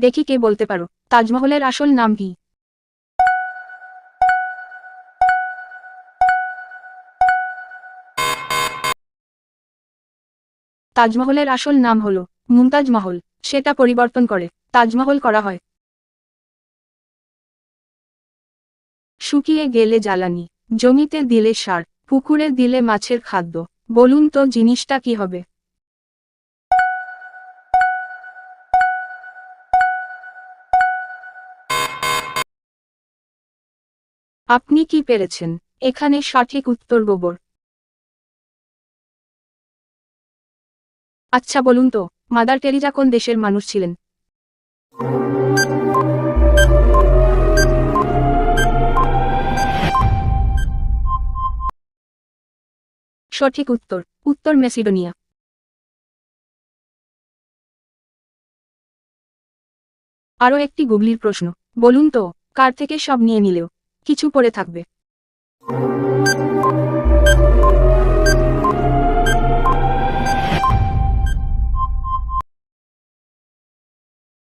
দেখি কে বলতে পারো তাজমহলের আসল নাম কি? তাজমহলের আসল নাম হলো মুমতাজ মহল। সেটা পরিবর্তন করে তাজমহল করা হয়। শুকিয়ে গেলে জ্বালানি, জমিতে দিলে সার, পুকুরে দিলে মাছের খাদ্য। বলুন তো জিনিসটা কি হবে? আপনি কি পেরেছেন? এখানে সঠিক উত্তর গোবর। আচ্ছা বলুন তো, মাদার টেরিজা কোন দেশের মানুষ ছিলেন? সঠিক উত্তর, উত্তর মেসিডোনিয়া। আরও একটি গুগলির প্রশ্ন, বলুন তো, কার থেকে সব নিয়ে নিলেও কিছু পড়ে থাকবে?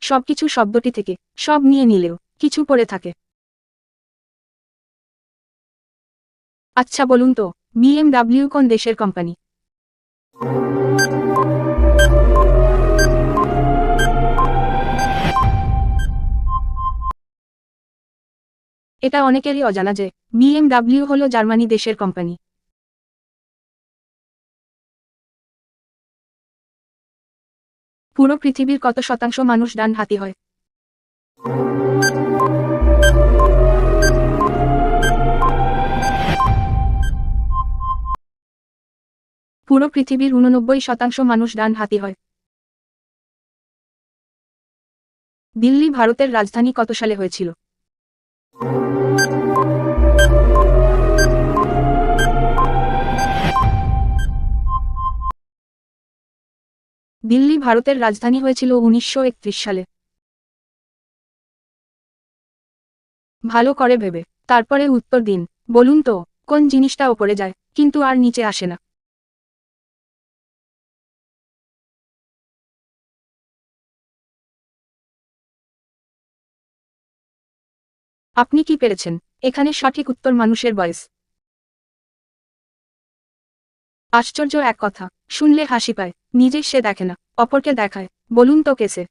সবকিছু শব্দটি থেকে সব নিয়ে নিলেও কিছু পড়ে থাকে। আচ্ছা বলুন তো, বিএমডব্লিউ কোন দেশের কোম্পানি? এটা অনেকেরই অজানা যে বিএমডব্লিউ হলো জার্মানি দেশের কোম্পানি। পুরো পৃথিবীর কত শতাংশ মানুষ ডান হাতি হয়? পুরো পৃথিবীর 89% মানুষ ডান হাতি হয়। দিল্লি ভারতের রাজধানী কত সালে হয়েছিল? দিল্লি ভারতের রাজধানী হয়েছিল 1931 সালে। ভালো করে ভেবে তারপরে উত্তর দিন। বলুন তো, কোন জিনিসটা ওপরে যায় কিন্তু আর নিচে আসে না? আপনি কি পেরেছেন? এখানে সঠিক উত্তর মানুষের বয়স। আশ্চর্য এক কথা, শুনলে হাসি পায়, নিজে সে দেখে না, অপরকে দেখায়। বলুন তো কেসে?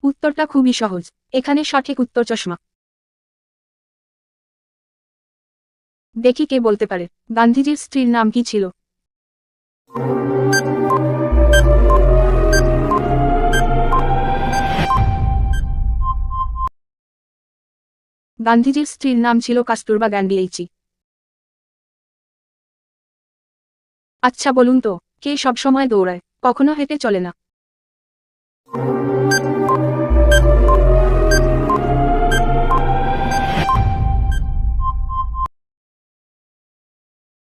উত্তরটা খুবই সহজ, এখানে সঠিক উত্তর চশমা। দেখি কে বলতে পারে গান্ধীজির স্ত্রীর নাম কি ছিল? গান্ধীজির স্ত্রীর নাম ছিল কাস্তুরবা গান্ধী এইচি। আচ্ছা বলুন তো, কে সবসময় দৌড়ায়, কখনো হেঁটে চলে না?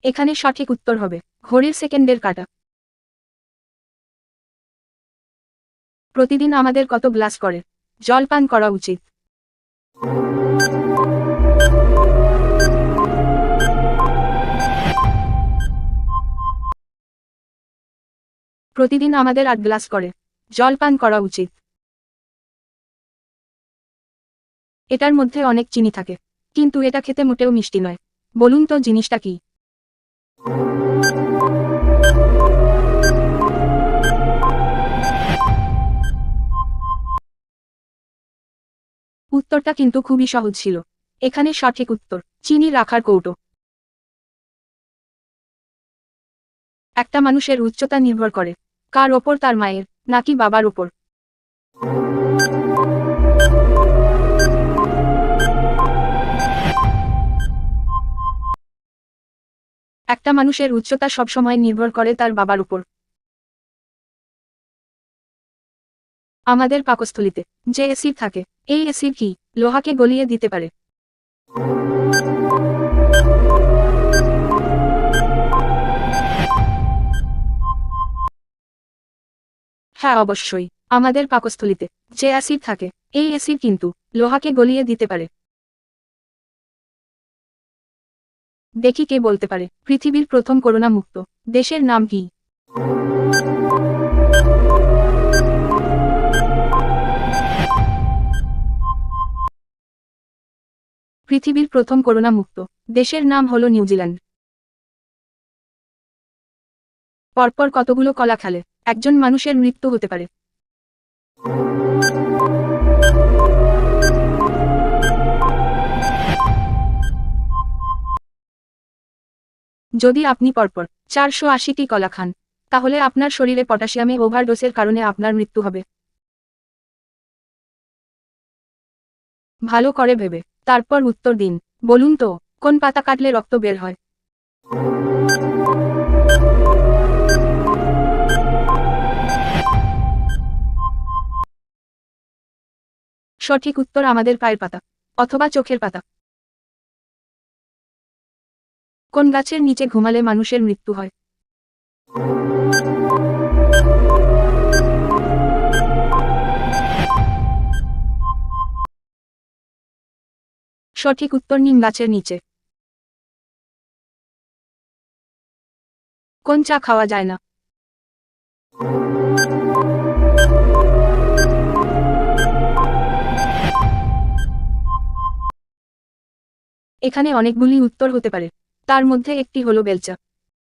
এখানে সঠিক উত্তর হবে ঘড়ির সেকেন্ডের কাঁটা। প্রতিদিন আমাদের কত গ্লাস করে জল পান করা উচিত? প্রতিদিন আমাদের 8 গ্লাস করে জল পান করা উচিত। এটার মধ্যে অনেক চিনি থাকে, কিন্তু এটা খেতে মোটেও মিষ্টি নয়। বলুন তো জিনিসটা কি? উত্তরটা কিন্তু খুবই সহজ ছিল, এখানে সঠিক উত্তর চিনি রাখার কৌটো। একটা মানুষের উচ্চতা নির্ভর করে কার ওপর, তার মায়ের নাকি বাবার ওপর? একটা মানুষের উচ্চতা সবসময় নির্ভর করে তার বাবার উপর। আমাদের পাকস্থলীতে যে অ্যাসিড থাকে, এই অ্যাসিড কি লোহাকে গলিয়ে দিতে পারে? হ্যাঁ অবশ্যই, আমাদের পাকস্থলীতে যে অ্যাসিড থাকে, এই অ্যাসিড কিন্তু লোহাকে গলিয়ে দিতে পারে। দেখি কে বলতে পারে পৃথিবীর প্রথম করোনা মুক্ত দেশের নাম কি? পৃথিবীর প্রথম করোনা মুক্ত দেশের নাম হলো নিউজিল্যান্ড। পরপর কতগুলো কলা খেলে একজন মানুষের মৃত্যু হতে পারে? যদি আপনি পরপর 480টি কলা খান তাহলে আপনার শরীরে পটাশিয়ামে ওভারডোজের কারণে আপনার মৃত্যু হবে। ভালো করে ভেবে তারপর উত্তর দিন। বলুন তো, কোন পাতা কাটলে রক্ত বের হয়? সঠিক উত্তর আমাদের পায়ের পাতা অথবা চোখের পাতা। কোন গাছের নিচে ঘুমালে মানুষের মৃত্যু হয়? সঠিক উত্তর নিম গাছের নিচে। কোন চা খাওয়া যায় না? এখানে অনেকগুলি উত্তর হতে পারে, তার মধ্যে একটি হলো বেলচা।